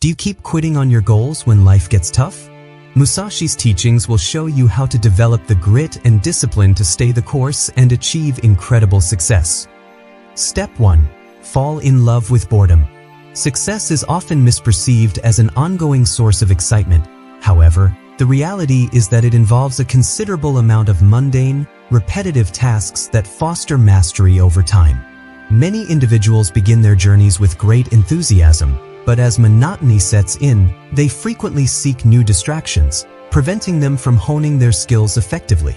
Do you keep quitting on your goals when life gets tough? Musashi's teachings will show you how to develop the grit and discipline to stay the course and achieve incredible success. Step 1. Fall in love with boredom. Success is often misperceived as an ongoing source of excitement. However, the reality is that it involves a considerable amount of mundane, repetitive tasks that foster mastery over time. Many individuals begin their journeys with great enthusiasm, but as monotony sets in, they frequently seek new distractions, preventing them from honing their skills effectively.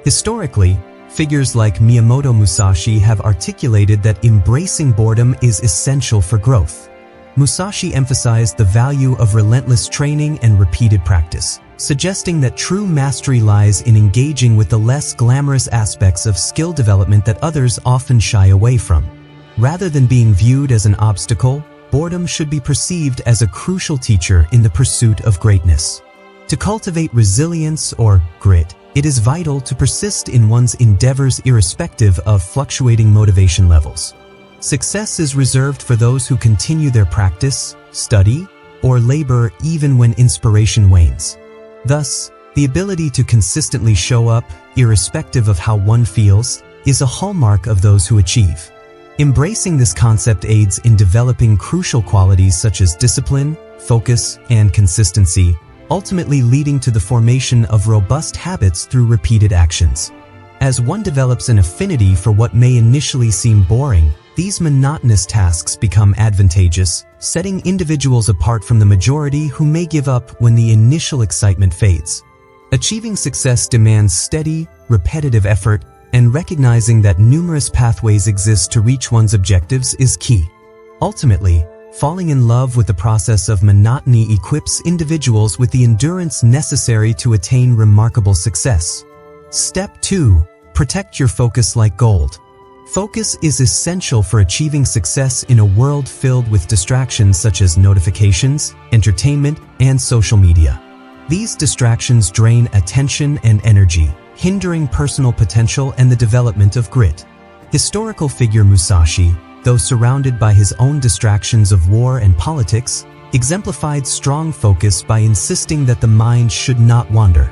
Historically, figures like Miyamoto Musashi have articulated that embracing boredom is essential for growth. Musashi emphasized the value of relentless training and repeated practice, suggesting that true mastery lies in engaging with the less glamorous aspects of skill development that others often shy away from. Rather than being viewed as an obstacle, boredom should be perceived as a crucial teacher in the pursuit of greatness. To cultivate resilience or grit, it is vital to persist in one's endeavors irrespective of fluctuating motivation levels. Success is reserved for those who continue their practice, study, or labor even when inspiration wanes. Thus, the ability to consistently show up, irrespective of how one feels, is a hallmark of those who achieve. Embracing this concept aids in developing crucial qualities such as discipline, focus, and consistency, ultimately leading to the formation of robust habits through repeated actions. As one develops an affinity for what may initially seem boring, these monotonous tasks become advantageous, setting individuals apart from the majority who may give up when the initial excitement fades. Achieving success demands steady, repetitive effort, and recognizing that numerous pathways exist to reach one's objectives is key. Ultimately, falling in love with the process of monotony equips individuals with the endurance necessary to attain remarkable success. Step 2. Protect your focus like gold. Focus is essential for achieving success in a world filled with distractions such as notifications, entertainment, and social media. These distractions drain attention and energy, hindering personal potential and the development of grit. Historical figure Musashi, though surrounded by his own distractions of war and politics, exemplified strong focus by insisting that the mind should not wander.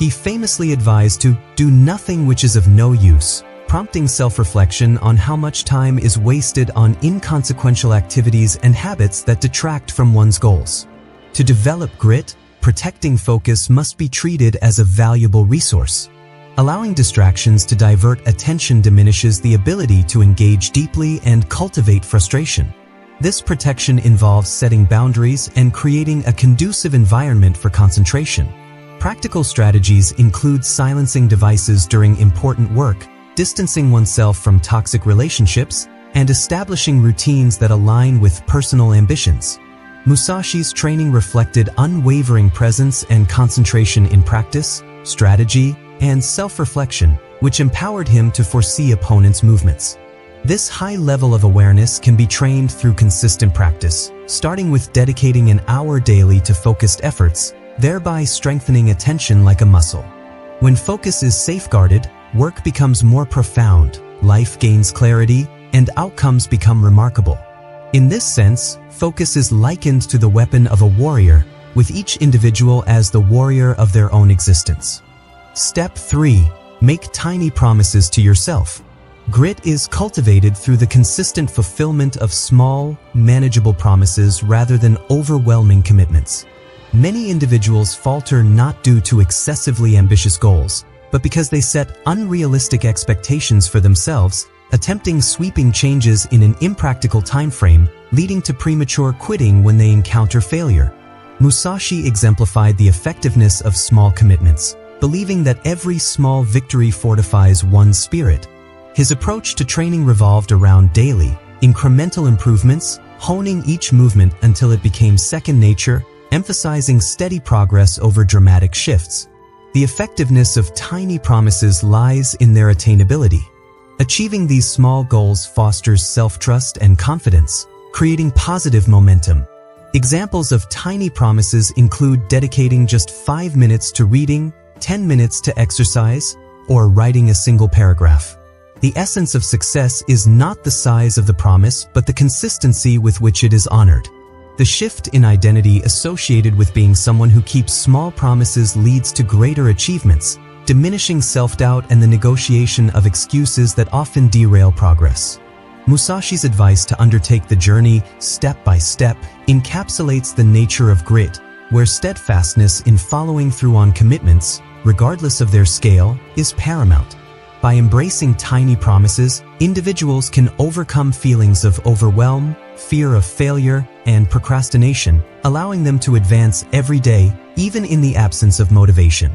He famously advised to do nothing which is of no use, prompting self-reflection on how much time is wasted on inconsequential activities and habits that detract from one's goals. To develop grit, protecting focus must be treated as a valuable resource. Allowing distractions to divert attention diminishes the ability to engage deeply and cultivate frustration. This protection involves setting boundaries and creating a conducive environment for concentration. Practical strategies include silencing devices during important work, distancing oneself from toxic relationships, and establishing routines that align with personal ambitions. Musashi's training reflected unwavering presence and concentration in practice, strategy, and self-reflection, which empowered him to foresee opponents' movements. This high level of awareness can be trained through consistent practice, starting with dedicating an hour daily to focused efforts, thereby strengthening attention like a muscle. When focus is safeguarded, work becomes more profound, life gains clarity, and outcomes become remarkable. In this sense, focus is likened to the weapon of a warrior, with each individual as the warrior of their own existence. Step 3. Make tiny promises to yourself. Grit is cultivated through the consistent fulfillment of small, manageable promises rather than overwhelming commitments. Many individuals falter not due to excessively ambitious goals, but because they set unrealistic expectations for themselves, attempting sweeping changes in an impractical time frame, leading to premature quitting when they encounter failure. Musashi exemplified the effectiveness of small commitments, believing that every small victory fortifies one's spirit. His approach to training revolved around daily, incremental improvements, honing each movement until it became second nature, emphasizing steady progress over dramatic shifts. The effectiveness of tiny promises lies in their attainability. Achieving these small goals fosters self-trust and confidence, creating positive momentum. Examples of tiny promises include dedicating just 5 minutes to reading, 10 minutes to exercise, or writing a single paragraph. The essence of success is not the size of the promise, but the consistency with which it is honored. The shift in identity associated with being someone who keeps small promises leads to greater achievements, diminishing self-doubt and the negotiation of excuses that often derail progress. Musashi's advice to undertake the journey step by step encapsulates the nature of grit, where steadfastness in following through on commitments, regardless of their scale, is paramount. By embracing tiny promises, individuals can overcome feelings of overwhelm, fear of failure, and procrastination, allowing them to advance every day, even in the absence of motivation.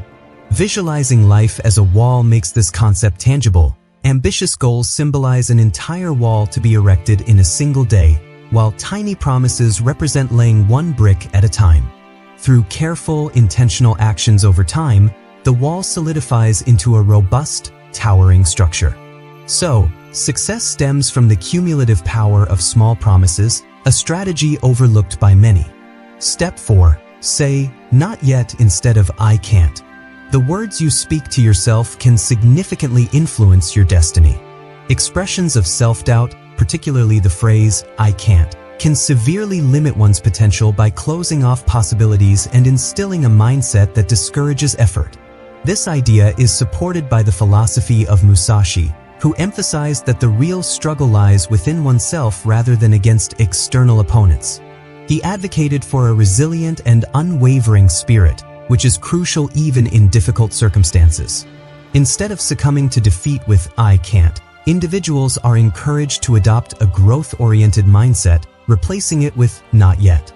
Visualizing life as a wall makes this concept tangible. Ambitious goals symbolize an entire wall to be erected in a single day, while tiny promises represent laying one brick at a time. Through careful, intentional actions over time, the wall solidifies into a robust, towering structure. So, success stems from the cumulative power of small promises, a strategy overlooked by many. Step 4. Say, "Not yet" instead of "I can't." The words you speak to yourself can significantly influence your destiny. Expressions of self-doubt, particularly the phrase, "I can't," can severely limit one's potential by closing off possibilities and instilling a mindset that discourages effort. This idea is supported by the philosophy of Musashi, who emphasized that the real struggle lies within oneself rather than against external opponents. He advocated for a resilient and unwavering spirit, which is crucial even in difficult circumstances. Instead of succumbing to defeat with "I can't," individuals are encouraged to adopt a growth-oriented mindset, replacing it with "not yet."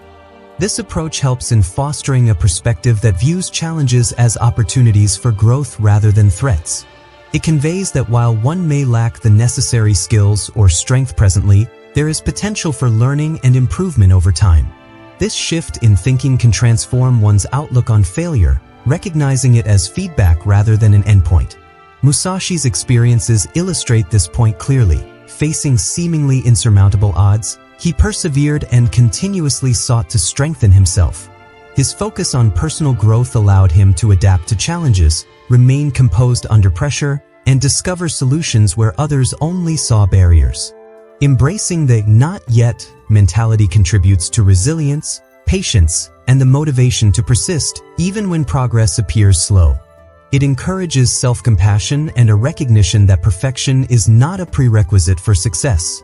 This approach helps in fostering a perspective that views challenges as opportunities for growth rather than threats. It conveys that while one may lack the necessary skills or strength presently, there is potential for learning and improvement over time. This shift in thinking can transform one's outlook on failure, recognizing it as feedback rather than an endpoint. Musashi's experiences illustrate this point clearly. Facing seemingly insurmountable odds, he persevered and continuously sought to strengthen himself. His focus on personal growth allowed him to adapt to challenges, remain composed under pressure, and discover solutions where others only saw barriers. Embracing the "not yet" mentality contributes to resilience, patience, and the motivation to persist, even when progress appears slow. It encourages self-compassion and a recognition that perfection is not a prerequisite for success.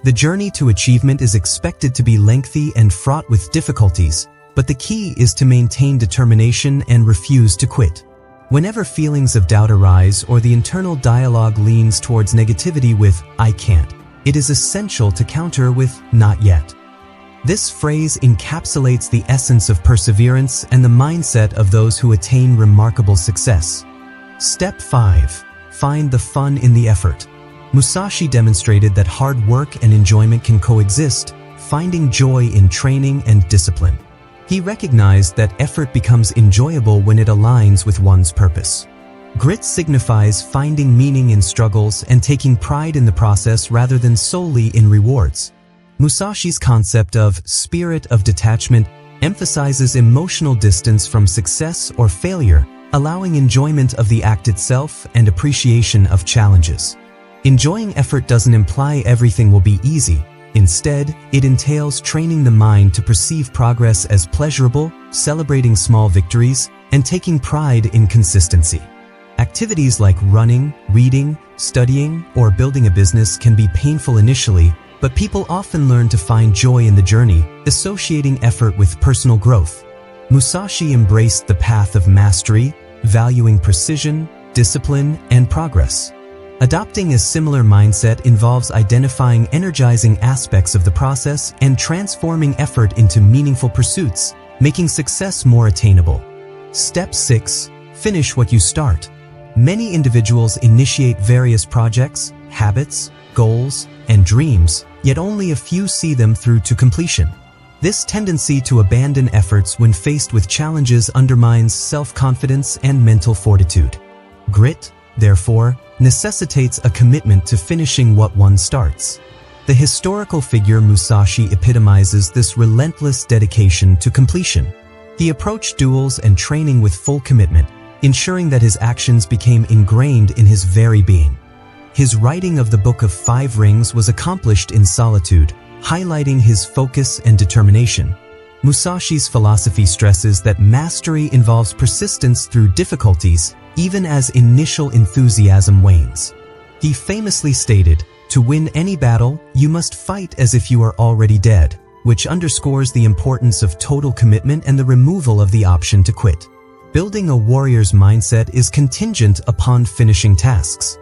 The journey to achievement is expected to be lengthy and fraught with difficulties, but the key is to maintain determination and refuse to quit. Whenever feelings of doubt arise or the internal dialogue leans towards negativity with "I can't," it is essential to counter with "not yet." This phrase encapsulates the essence of perseverance and the mindset of those who attain remarkable success. Step 5. Find the fun in the effort. Musashi demonstrated that hard work and enjoyment can coexist, finding joy in training and discipline. He recognized that effort becomes enjoyable when it aligns with one's purpose. Grit signifies finding meaning in struggles and taking pride in the process rather than solely in rewards. Musashi's concept of spirit of detachment emphasizes emotional distance from success or failure, allowing enjoyment of the act itself and appreciation of challenges. Enjoying effort doesn't imply everything will be easy. Instead, it entails training the mind to perceive progress as pleasurable, celebrating small victories, and taking pride in consistency. Activities like running, reading, studying, or building a business can be painful initially, but people often learn to find joy in the journey, associating effort with personal growth. Musashi embraced the path of mastery, valuing precision, discipline, and progress. Adopting a similar mindset involves identifying energizing aspects of the process and transforming effort into meaningful pursuits, making success more attainable. Step 6. Finish what you start. Many individuals initiate various projects, habits, goals, and dreams, yet only a few see them through to completion. This tendency to abandon efforts when faced with challenges undermines self-confidence and mental fortitude. Grit, therefore, necessitates a commitment to finishing what one starts. The historical figure Musashi epitomizes this relentless dedication to completion. He approached duels and training with full commitment, ensuring that his actions became ingrained in his very being. His writing of the Book of 5 Rings was accomplished in solitude, highlighting his focus and determination. Musashi's philosophy stresses that mastery involves persistence through difficulties, even as initial enthusiasm wanes. He famously stated, "To win any battle, you must fight as if you are already dead," which underscores the importance of total commitment and the removal of the option to quit. Building a warrior's mindset is contingent upon finishing tasks.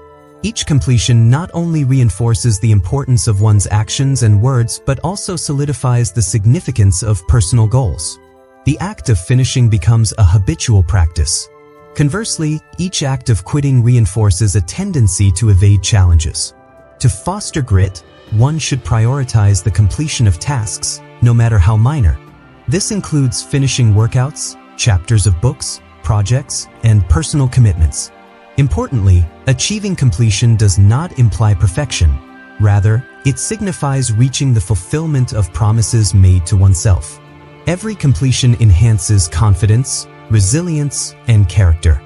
Each completion not only reinforces the importance of one's actions and words but also solidifies the significance of personal goals. The act of finishing becomes a habitual practice. Conversely, each act of quitting reinforces a tendency to evade challenges. To foster grit, one should prioritize the completion of tasks, no matter how minor. This includes finishing workouts, chapters of books, projects, and personal commitments. Importantly, achieving completion does not imply perfection. Rather, it signifies reaching the fulfillment of promises made to oneself. Every completion enhances confidence, resilience, and character.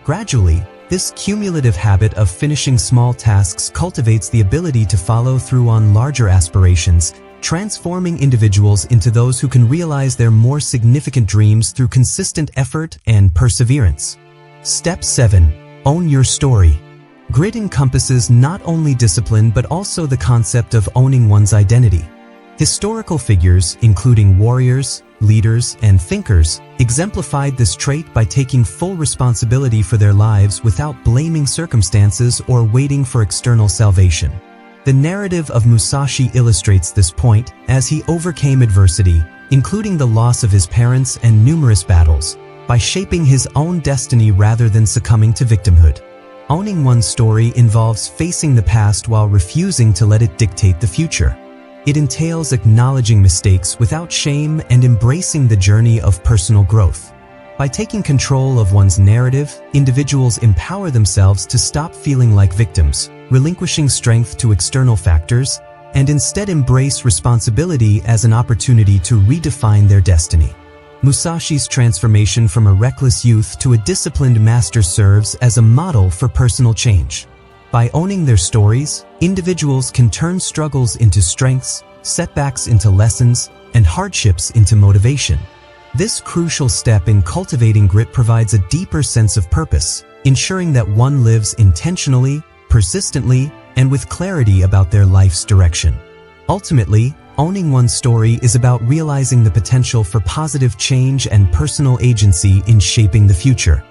Gradually, this cumulative habit of finishing small tasks cultivates the ability to follow through on larger aspirations, transforming individuals into those who can realize their more significant dreams through consistent effort and perseverance. Step 7. Own your story. Grit encompasses not only discipline but also the concept of owning one's identity. Historical figures, including warriors, leaders, and thinkers, exemplified this trait by taking full responsibility for their lives without blaming circumstances or waiting for external salvation. The narrative of Musashi illustrates this point as he overcame adversity, including the loss of his parents and numerous battles, by shaping his own destiny rather than succumbing to victimhood. Owning one's story involves facing the past while refusing to let it dictate the future. It entails acknowledging mistakes without shame and embracing the journey of personal growth. By taking control of one's narrative, individuals empower themselves to stop feeling like victims, relinquishing strength to external factors, and instead embrace responsibility as an opportunity to redefine their destiny. Musashi's transformation from a reckless youth to a disciplined master serves as a model for personal change. By owning their stories, individuals can turn struggles into strengths, setbacks into lessons, and hardships into motivation. This crucial step in cultivating grit provides a deeper sense of purpose, ensuring that one lives intentionally, persistently, and with clarity about their life's direction. Ultimately, owning one's story is about realizing the potential for positive change and personal agency in shaping the future.